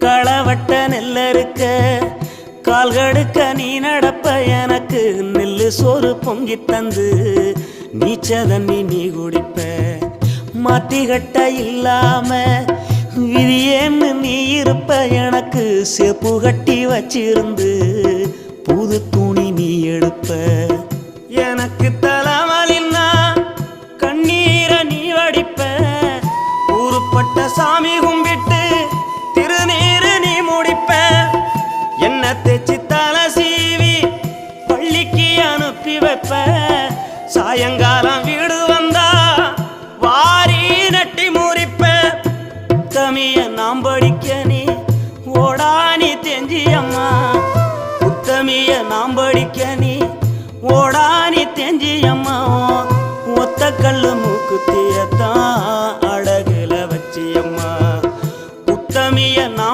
களவட்ட நெல்லறுக்க கால்கடுக்க நீ நடப்ப எனக்கு நெல்லு சோறு பொங்கி தந்து நீச்ச தண்ணி நீ குடிப்ப மாத்திகட்ட இல்லாம விதியேன்னு நீ இருப்ப எனக்கு செப்பு கட்டி வச்சிருந்து புது துணி நீ எடுப்ப எனக்கு தலைவலின்னா கண்ணீரை நீ வடிப்ப ஊருப்பட்ட சாமி கும்பிட்டு திருநீரு நீ முடிப்ப என்ன தேச்சி தலை சீவி பள்ளிக்கு அனுப்பி வைப்ப சாயங்காலம் வீடு வந்தா வாரி நட்டி முறிப்ப உத்தமிய நாம் படிக்க நீ ஓடானி தெஞ்சி அம்மா உத்தமிய நாம் படிக்க நீ ஓடானி தெஞ்சி அம்மா ஒத்த கல்லு மூக்குத்தியத்தான் அழகுல வச்சி அம்மா உத்தமிய நாம்